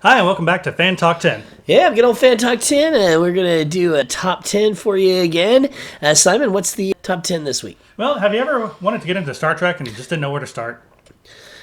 Hi, and welcome back to Fantalk 10. Yeah, good old Fantalk 10. We're going to do a top 10 for you again. Simon, what's the top 10 this week? Well, have you ever wanted to get into Star Trek and you just didn't know where to start?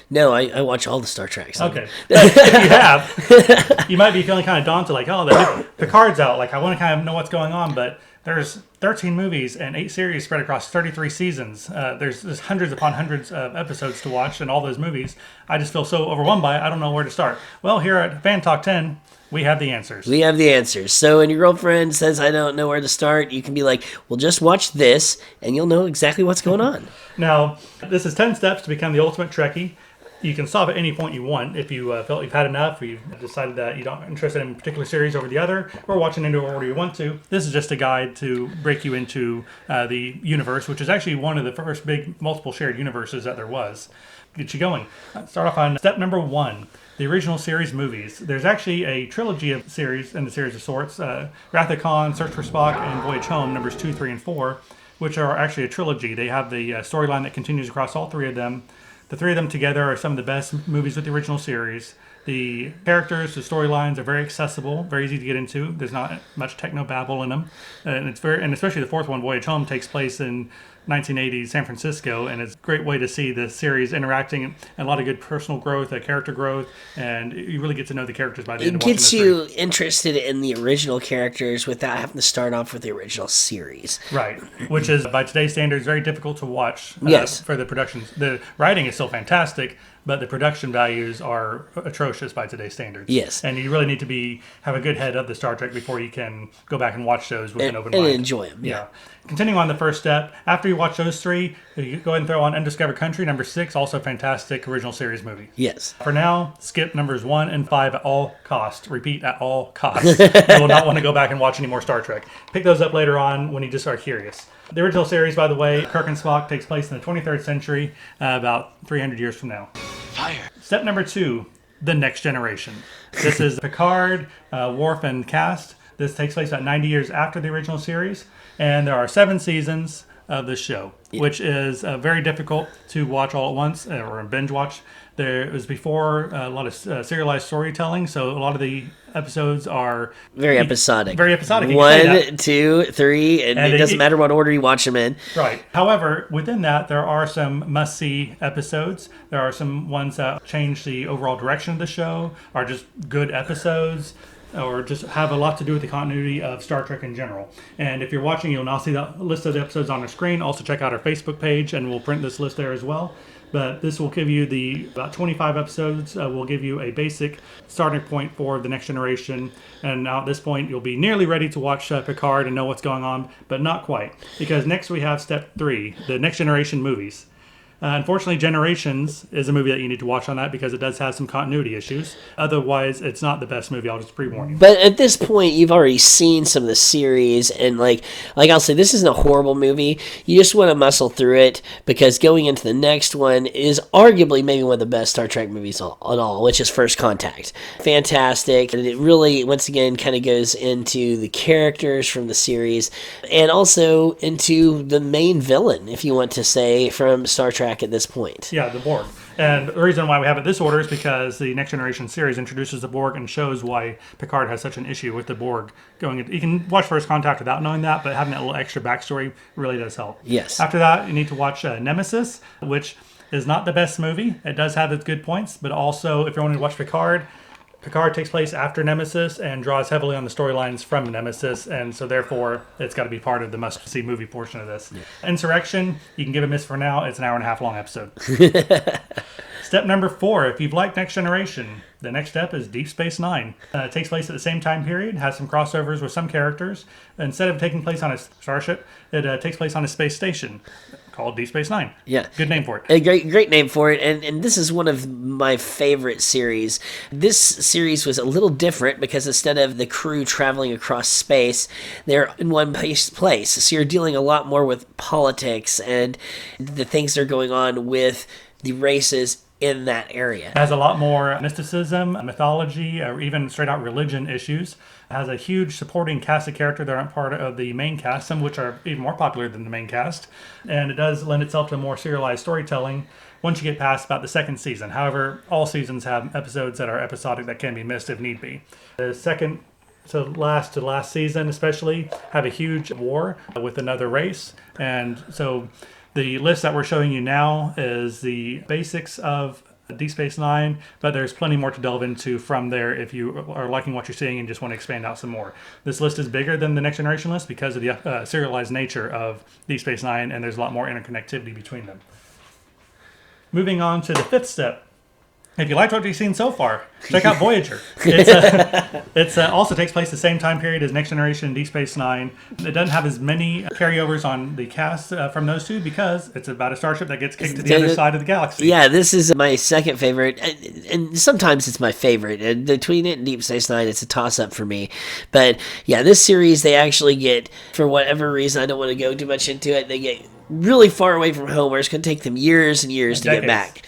No, I watch all the Star Treks. Okay. If you have, you might be feeling kind of daunted, like, the Picard's out. Like, I want to kind of know what's going on, but there's 13 movies and 8 series spread across 33 seasons. There's hundreds upon hundreds of episodes to watch in all those movies. I just feel so overwhelmed by it, I don't know where to start. Well, here at Fantalk 10, we have the answers. We have the answers. So when your girlfriend says, I don't know where to start, you can be like, well, just watch this, and you'll know exactly what's going on. Now, this is 10 steps to become the ultimate Trekkie. You can stop at any point you want if you felt you've had enough, or you've decided that you're not interested in a particular series over the other, or watching into order you want to. This is just a guide to break you into the universe, which is actually one of the first big multiple shared universes that there was. Get you going. Start off on step number 1. The original series movies. There's actually a trilogy of series in the series of sorts. Wrath of Khan, Search for Spock, and Voyage Home, numbers 2, 3, and 4, which are actually a trilogy. They have the storyline that continues across all 3 of them. The 3 of them together are some of the best movies with the original series. The characters, the storylines are very accessible, very easy to get into. There's not much techno-babble in them. And especially the 4th one, Voyage Home, takes place in 1980s San Francisco, and it's a great way to see the series interacting and a lot of good personal growth, character growth, and you really get to know the characters by the end of watching the series. It gets you interested in the original characters without having to start off with the original series. Right, which is, by today's standards, very difficult to watch for the productions. The writing is still fantastic, but the production values are atrocious by today's standards. Yes. And you really need to have a good head of the Star Trek before you can go back and watch those with an open mind. And enjoy them. Yeah. Continuing on the first step, after you watch those 3, you go ahead and throw on Undiscovered Country, number 6, also a fantastic original series movie. Yes. For now, skip numbers 1 and 5 at all costs. Repeat, at all costs. You will not want to go back and watch any more Star Trek. Pick those up later on when you just are curious. The original series, by the way, Kirk and Spock, takes place in the 23rd century, about 300 years from now. Fire. Step number 2, The Next Generation. This is Picard, Worf, and cast. This takes place about 90 years after the original series, and there are 7 seasons of this show, which is very difficult to watch all at once or binge watch. There was before a lot of serialized storytelling, so a lot of the episodes are very episodic. Very episodic. 1, 2, 3, and it doesn't matter what order you watch them in. Right. However, within that, there are some must-see episodes. There are some ones that change the overall direction of the show, are just good episodes, or just have a lot to do with the continuity of Star Trek in general. And if you're watching, you'll now see the list of the episodes on the screen. Also check out our Facebook page, and we'll print this list there as well. But this will give you about 25 episodes. Will give you a basic starting point for The Next Generation. And now at this point, you'll be nearly ready to watch Picard and know what's going on, but not quite. Because next we have step 3, the Next Generation movies. Unfortunately, Generations is a movie that you need to watch on that because it does have some continuity issues. Otherwise, it's not the best movie. I'll just pre-warn you. But at this point, you've already seen some of the series, and like I'll say, this isn't a horrible movie. You just want to muscle through it because going into the next one is arguably maybe one of the best Star Trek movies at all, which is First Contact. Fantastic, and it really, once again, kind of goes into the characters from the series and also into the main villain, if you want to say, from Star Trek at this point. Yeah, the Borg. And the reason why we have it this order is because the Next Generation series introduces the Borg and shows why Picard has such an issue with the Borg going into. You can watch First Contact without knowing that, but having that little extra backstory really does help. Yes. After that, you need to watch Nemesis, which is not the best movie. It does have its good points, but also if you're wanting to watch Picard takes place after Nemesis and draws heavily on the storylines from Nemesis, and so therefore it's got to be part of the must-see movie portion of this. Yeah. Insurrection, you can give a miss for now. It's an hour-and-a-half long episode. Step number 4, if you've liked Next Generation, the next step is Deep Space Nine. It takes place at the same time period, has some crossovers with some characters. Instead of taking place on a starship, it takes place on a space station called Deep Space Nine. Yeah. Good name for it. A great name for it, and this is one of my favorite series. This series was a little different because instead of the crew traveling across space, they're in one place. So you're dealing a lot more with politics and the things that are going on with the races in that area. It has a lot more mysticism, mythology, or even straight out religion issues. It has a huge supporting cast of characters that aren't part of the main cast, some of which are even more popular than the main cast. And it does lend itself to more serialized storytelling once you get past about the second season. However, all seasons have episodes that are episodic that can be missed if need be. The second to last season especially have a huge war with another race. And so the list that we're showing you now is the basics of Deep Space Nine, but there's plenty more to delve into from there if you are liking what you're seeing and just want to expand out some more. This list is bigger than the Next Generation list because of the serialized nature of Deep Space Nine, and there's a lot more interconnectivity between them. Moving on to the fifth step. If you liked what you've seen so far, check out Voyager. It also takes place the same time period as Next Generation and Deep Space Nine. It doesn't have as many carryovers on the cast from those two because it's about a starship that gets kicked to the other side of the galaxy. Yeah, this is my second favorite, and sometimes it's my favorite. And between it and Deep Space Nine, it's a toss-up for me. But yeah, this series, they actually get, for whatever reason, I don't want to go too much into it, they get really far away from home, where it's going to take them years and years to get back.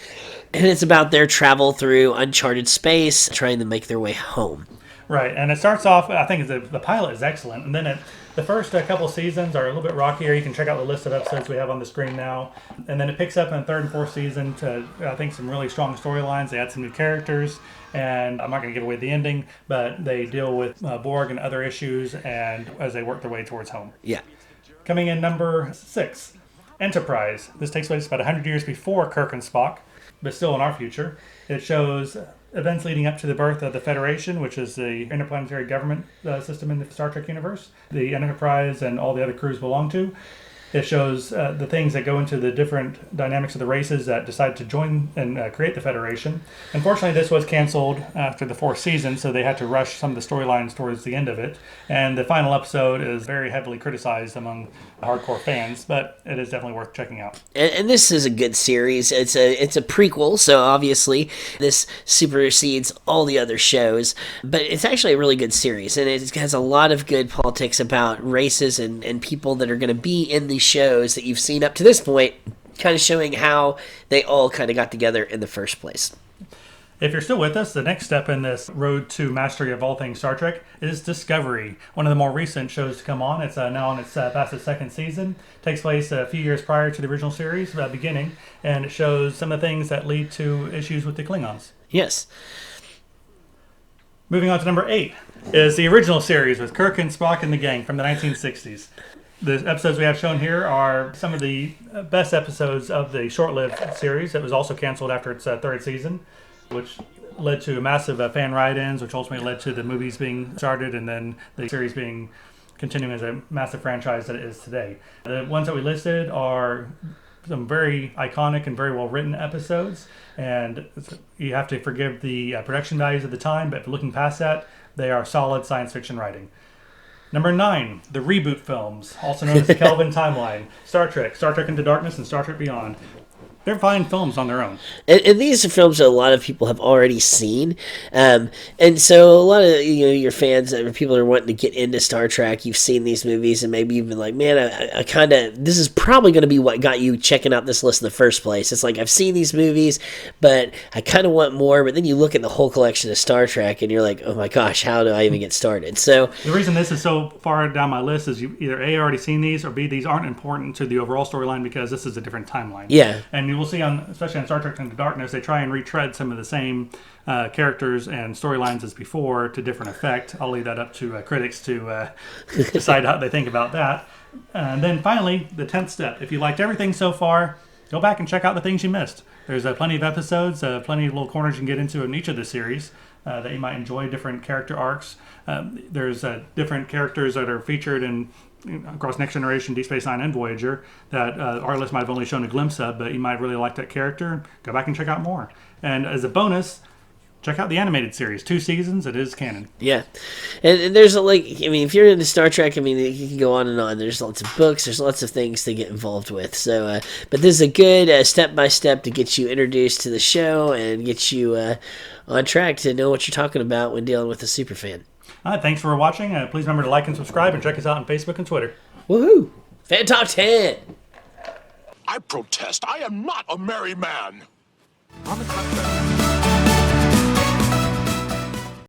And it's about their travel through uncharted space, trying to make their way home. Right, and it starts off, I think the pilot is excellent, and then the first couple seasons are a little bit rockier. You can check out the list of episodes we have on the screen now. And then it picks up in the third and fourth season to, I think, some really strong storylines. They add some new characters, and I'm not going to give away the ending, but they deal with Borg and other issues and as they work their way towards home. Yeah. Coming in number 6, Enterprise. This takes place about 100 years before Kirk and Spock, but still in our future. It shows events leading up to the birth of the Federation, which is the interplanetary government system in the Star Trek universe the Enterprise and all the other crews belong to. It shows the things that go into the different dynamics of the races that decide to join and create the Federation. Unfortunately, this was canceled after the 4th season, so they had to rush some of the storylines towards the end of it. And the final episode is very heavily criticized among hardcore fans, but it is definitely worth checking out. And this is a good series. It's a prequel, so obviously this supersedes all the other shows. But it's actually a really good series, and it has a lot of good politics about races and people that are going to be in these shows that you've seen up to this point, kind of showing how they all kind of got together in the first place. If you're still with us, the next step in this road to mastery of all things Star Trek is Discovery, one of the more recent shows to come on. It's now on its past its 2nd season. It takes place a few years prior to the original series beginning, and it shows some of the things that lead to issues with the Klingons. Yes. Moving on to number 8 is the original series with Kirk and Spock and the gang from the 1960s. The episodes we have shown here are some of the best episodes of the short-lived series that was also canceled after its 3rd season, which led to massive fan write-ins, which ultimately led to the movies being started and then the series being continuing as a massive franchise that it is today. The ones that we listed are some very iconic and very well-written episodes, and you have to forgive the production values of the time, but if looking past that, they are solid science fiction writing. Number 9, the Reboot films, also known as the Kelvin timeline. Star Trek Into Darkness, and Star Trek Beyond. They're fine films on their own. And these are films that a lot of people have already seen. And so a lot of your fans, or people that are wanting to get into Star Trek, you've seen these movies and maybe you've been like, man, I kind of, this is probably going to be what got you checking out this list in the first place. It's like, I've seen these movies, but I kind of want more. But then you look at the whole collection of Star Trek and you're like, oh my gosh, how do I even get started? So the reason this is so far down my list is you either A, already seen these, or B, these aren't important to the overall storyline because this is a different timeline. Yeah. And you will see especially on Star Trek Into Darkness, they try and retread some of the same characters and storylines as before to different effect. I'll leave that up to critics to decide how they think about that. And then finally, the 10th step. If you liked everything so far, go back and check out the things you missed. There's plenty of episodes, plenty of little corners you can get into in each of the series that you might enjoy, different character arcs. There's different characters that are featured in across Next Generation, Deep Space Nine, and Voyager that our list might have only shown a glimpse of, but you might really like that character. Go back and check out more. And as a bonus, check out the animated series. 2 seasons, it is canon. Yeah. And there's if you're into Star Trek, you can go on and on. There's lots of books, there's lots of things to get involved with. So, but this is a good step-by-step to get you introduced to the show and get you on track to know what you're talking about when dealing with a superfan. All right, thanks for watching. Please remember to like and subscribe and check us out on Facebook and Twitter. Woohoo! Fantalk10! I protest. I am not a merry man. On the contrary.